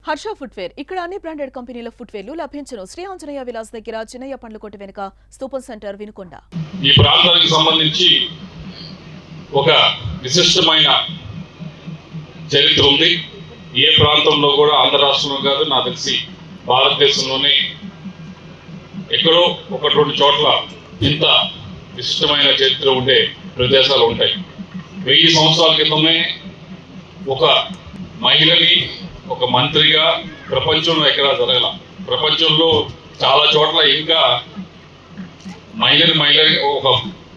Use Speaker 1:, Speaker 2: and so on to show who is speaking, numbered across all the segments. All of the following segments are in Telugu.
Speaker 1: హర్ష ఫుట్వేర్ ఇక్కడ అన్ని బ్రాండెడ్ కంపెనీల ఫుట్వేర్లు లభించును. శ్రీ ఆంజనేయ విలాస్ దగ్గర చిన్నయ్య పండ్లకోట వెనుక స్తూపం సెంటర్ వినుకొండ.
Speaker 2: ఈ ప్రాంతానికి సంబంధించి ఒక విశిష్టమైన చరిత్ర ఉంది. ఏ ప్రాంతంలో కూడా ఆంధ్ర రాష్ట్రంలో కాదు, నాకు తెలిసి భారతదేశంలోనే ఎక్కడో ఒక రెండు చోట్ల ఇంత విశిష్టమైన చరిత్ర ఉండే ప్రదేశాలు ఉంటాయి. 1000 సంవత్సరాల క్రితమే ఒక మహిళని ఒక మంత్రిగా ప్రపంచంలో ఎక్కడా జరగల. ప్రపంచంలో చాలా చోట్ల ఇంకా మహిళ ఒక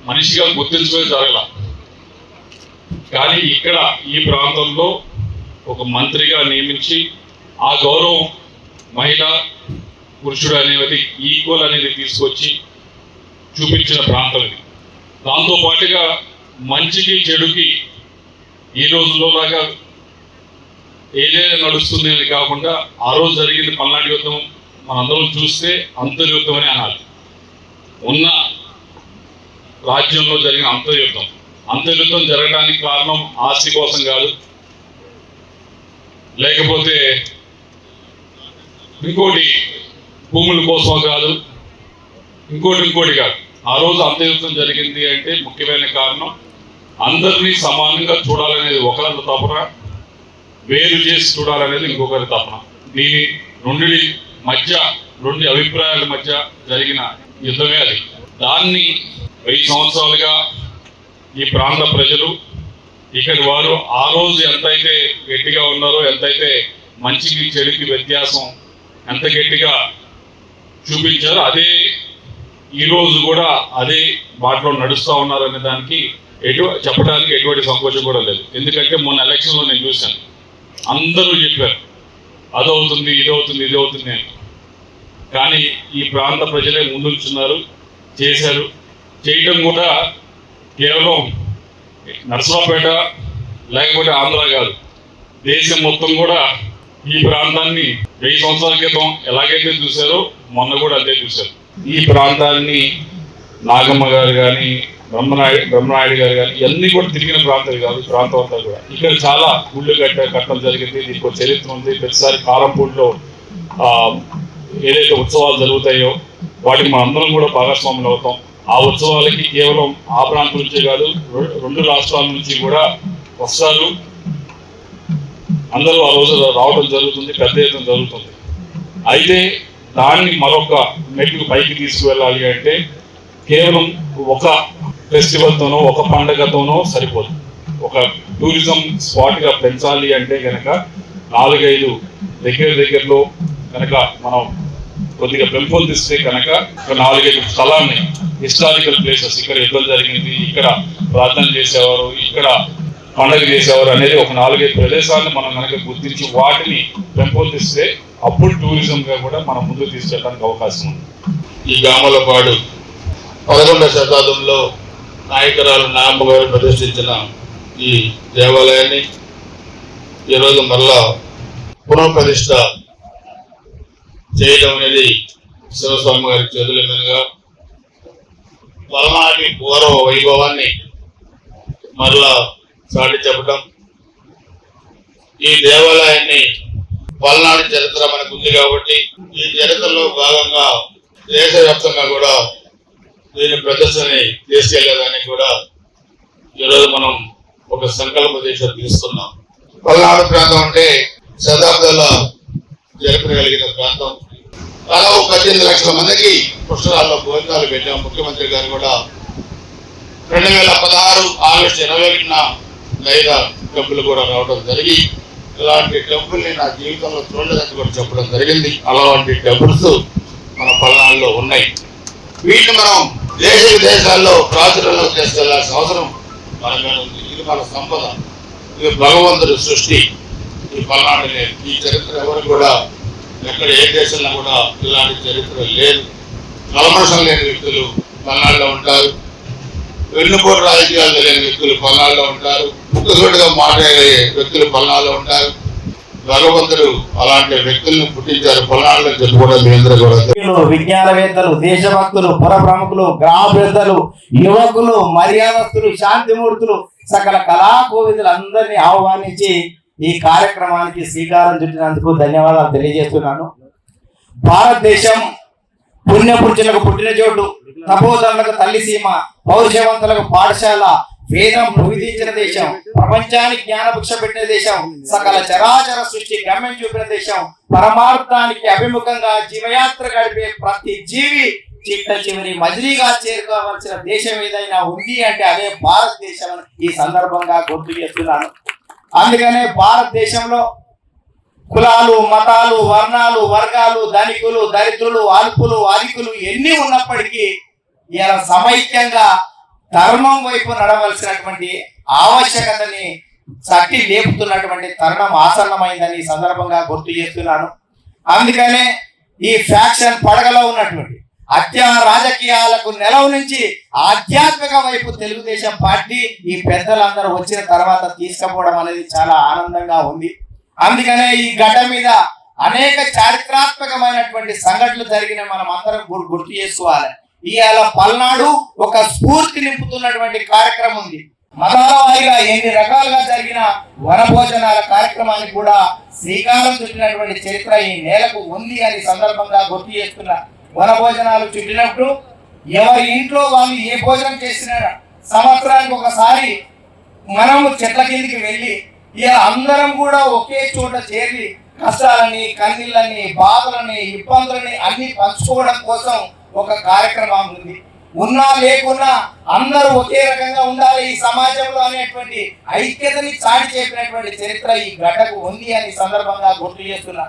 Speaker 2: మనిషిగా గుర్తించడం జరగల. కానీ ఇక్కడ ఈ ప్రాంతంలో ఒక మంత్రిగా నియమించి ఆ గౌరవం మహిళ పురుషుడు అనేది ఈక్వల్ అనేది తీసుకొచ్చి చూపించిన ప్రాంతం ఇది. దాంతో పాటుగా మంచికి చెడుకి ఈ రోజుల్లో లాగా ఏదైనా నడుస్తుంది అని కాకుండా ఆ రోజు జరిగింది పల్నాడు యుద్ధం మనందరం చూస్తే అంతర్యుద్ధం అని అనాలి. ఉన్న రాజ్యంలో జరిగిన అంతర్యుద్ధం జరగడానికి కారణం ఆస్తి కోసం కాదు, లేకపోతే ఇంకోటి భూముల కోసం కాదు, ఇంకోటి కాదు. ఆ రోజు అంతర్యుద్ధం జరిగింది అంటే ముఖ్యమైన కారణం అందరినీ సమానంగా చూడాలనేది ఒకరి తపన, వేరు చేసి చూడాలనేది ఇంకొకరి తపన. దీని రెండు అభిప్రాయాల మధ్య జరిగిన యుద్ధమే అది. దాన్ని 1000 సంవత్సరాలుగా ఈ ప్రాంత ప్రజలు ఇక్కడి వారు ఆ రోజు ఎంతైతే గట్టిగా ఉన్నారో, ఎంతైతే మంచికి చెడుకి వ్యత్యాసం ఎంత గట్టిగా చూపించారో అదే ఈరోజు కూడా అదే బాటలో నడుస్తూ ఉన్నారనే దానికి చెప్పడానికి ఎటువంటి సంకోచం కూడా లేదు. ఎందుకంటే మొన్న ఎలక్షన్లో నేను చూశాను, అందరూ చెప్పారు అదవుతుంది, ఇదవుతుంది అని. కానీ ఈ ప్రాంత ప్రజలే ముందుంచున్నారు, చేశారు. చేయడం కూడా కేవలం నర్సరావుపేట లేకపోతే ఆంధ్ర కాదు, దేశం మొత్తం కూడా ఈ ప్రాంతాన్ని 1000 సంవత్సరాల క్రితం ఎలాగైతే చూశారో మొన్న కూడా అదే చూశారు. ఈ ప్రాంతాన్ని నాగమ్మ గారు కానీ బ్రహ్మనాయుడు గారు కానీ ఇవన్నీ కూడా తిరిగిన ప్రాంతాలు కాదు. ప్రాంతం అంతా కూడా ఇక్కడ చాలా గుళ్ళు కట్టడం జరిగింది. దీనికి ఒక చరిత్ర ఉంది. ప్రతిసారి కారంపూడిలో ఏదైతే ఉత్సవాలు జరుగుతాయో వాటికి మనం అందరం కూడా భాగస్వాములు అవుతాం. ఆ ఉత్సవాలకి కేవలం ఆ ప్రాంతం నుంచే కాదు, 2 రాష్ట్రాల నుంచి కూడా వస్తారు. అందరూ ఆ రోజు రావడం జరుగుతుంది, పెద్ద ఎత్తున జరుగుతుంది. అయితే దాన్ని మరొక మెట్టు పైకి తీసుకువెళ్ళాలి అంటే కేవలం ఒక ఫెస్టివల్తోనో ఒక పండగతోనో సరిపోదు. ఒక టూరిజం స్పాట్గా పెంచాలి అంటే కనుక 4-5 దగ్గరలో కనుక మనం కొద్దిగా పెంపొందిస్తే కనుక ఒక 4-5 స్థలాన్ని, హిస్టారికల్ ప్లేసెస్, ఇక్కడ యుద్ధం జరిగింది, ఇక్కడ ప్రార్థన చేసేవారు, ఇక్కడ పండగ చేసేవారు అనేది ఒక 4-5 ప్రదేశాలను మనం కనుక గుర్తించి వాటిని పెంపొందిస్తే అప్పుడు టూరిజంగా కూడా మనం ముందుకు తీసుకెళ్ళడానికి అవకాశం ఉంది. ఈ గామలపాడు 11వ శతాబ్దంలో నాయకురాలు నాగమ్మ గారు ప్రదర్శించిన ఈ దేవాలయాన్ని ఈరోజు మరలా పునఃప్రతిష్ఠ చేయడం అనేది శివస్వామి గారి చేతుల మీదుగా పలనాటి పూర్వ వైభవాన్ని మరలా చాటి చెప్పడం. ఈ దేవాలయాన్ని పల్నాడు చరిత్ర మనకు ఉంది కాబట్టి ఈ చరిత్రలో భాగంగా దేశవ్యాప్తంగా కూడా దీని ప్రదర్శనని తీసుకెళ్లేదానికి కూడా ఈరోజు మనం ఒక సంకల్ప దీక్ష తీసుకున్నాం. పల్నాడు ప్రాంతం అంటే శతాబ్దాల జరపగలిగిన ప్రాంతం. దాదాపు 18 లక్షల మందికి పుష్కరాల్లో భోజనాలు పెట్టాం. ముఖ్యమంత్రి గారు కూడా 2016 ఆగస్టు 21న లైలా టెంపుల్ కూడా రావడం జరిగి ఇలాంటి టెంపుల్ని నా జీవితంలో చూడలేదని కూడా చెప్పడం జరిగింది. అలాంటి టెంపుల్స్ మన పల్నాడులో ఉన్నాయి. వీటిని మనం దేశ విదేశాల్లో ప్రాచుర్యంలో తీసుకెళ్లాల్సిన అవసరం మన మీద ఉంది. ఇది మన సంపద, ఇది భగవంతుడి సృష్టి. ఈ పల్నాడు ఈ చరిత్ర ఎవరు కూడా ఎక్కడ ఏ దేశంలో కూడా ఇలాంటి చరిత్ర లేదు. కల్మషం లేని వ్యక్తులు పల్నాడులో ఉంటారు. వెన్నుపోటు రాజకీయాలు తెలియని వ్యక్తులు పల్నాడులో ఉంటారు. ముక్కుసూటిగా మాట్లాడే వ్యక్తులు పల్నాడులో ఉంటారు. భగవంతుడు అలాంటి వ్యక్తులను పుట్టించారు పల్నాడులో చెప్పుకోవడం మీరందరూ కూడా.
Speaker 3: విజ్ఞానవేత్తలు, దేశభక్తులు, పుర ప్రముఖులు, గ్రామ పెద్దలు, యువకులు, మర్యాదస్తులు, శాంతిమూర్తులు, సకల కళా కోవిదులు అందరినీ ఆహ్వానించి ఈ కార్యక్రమానికి శ్రీకారం చుట్టినందుకు ధన్యవాదాలు తెలియజేస్తున్నాను. భారతదేశం పుణ్యపురుషులకు పుట్టిన చోటు, తపోధనులకు తల్లి సీమ, పౌరుషవంతులకు పాఠశాల, వేదం విధించిన దేశం, ప్రపంచానికి జ్ఞానభిక్ష పెట్టిన దేశం, సకల చరాచర సృష్టి గమ్యం చూపిన దేశం, పరమార్థానికి అభిముఖంగా జీవయాత్ర గడిపే ప్రతి జీవి చిట్ట చివరి మజిలీగా చేరుకోవాల్సిన దేశం ఏదైనా ఉంది అంటే అదే భారతదేశం అని ఈ సందర్భంగా గుర్తు చేస్తున్నాను. అందుకనే భారతదేశంలో కులాలు, మతాలు, వర్ణాలు, వర్గాలు, ధనికులు, దరిద్రులు, అల్పులు, అధికులు ఎన్ని ఉన్నప్పటికీ ఇలా సమైక్యంగా ధర్మం వైపు నడవలసినటువంటి ఆవశ్యకతని చట్టి లేపుతున్నటువంటి తరుణం ఆసన్నమైందని ఈ సందర్భంగా గుర్తు చేస్తున్నాను. అందుకనే ఈ ఫ్యాక్షన్ పడగలో ఉన్నటువంటి హత్యా రాజకీయాలకు నెలవు నుంచి ఆధ్యాత్మిక వైపు తెలుగుదేశం పార్టీ ఈ పెద్దలందరూ వచ్చిన తర్వాత తీసుకుపోవడం అనేది చాలా ఆనందంగా ఉంది. అందుకనే ఈ గడ్డ మీద అనేక చారిత్రాత్మకమైనటువంటి సంఘటనలు జరిగిన మనం అందరం గుర్తు చేసుకోవాలి. ఇవాళ పల్నాడు ఒక స్ఫూర్తి నింపుతున్నటువంటి కార్యక్రమం ఉంది. మతాల వారిగా ఎన్ని రకాలుగా జరిగిన వనభోజనాల కార్యక్రమానికి కూడా శ్రీకారం చుట్టినటువంటి చరిత్ర ఈ నేలకు ఉంది అని సందర్భంగా గుర్తు చేస్తున్నా. వనభోజనాలు చుట్టినప్పుడు ఎవరి ఇంట్లో వాళ్ళు ఏ భోజనం చేసినా సంవత్సరానికి ఒకసారి మనము చెట్ల కిందికి వెళ్ళి ఇలా అందరం కూడా ఒకే చోట చేరి కష్టాలని, కన్నీళ్ళని, బాధలని, ఇబ్బందులని అన్ని పంచుకోవడం కోసం ఒక కార్యక్రమం ఉంది. ఉన్నా లేకున్నా అందరూ ఒకే రకంగా ఉండాలి ఈ సమాజంలో అనేటువంటి ఐక్యతని చాటి చెప్పినటువంటి చరిత్ర ఈ గడ్డకు ఉంది అని సందర్భంగా గుర్తు చేస్తున్నా.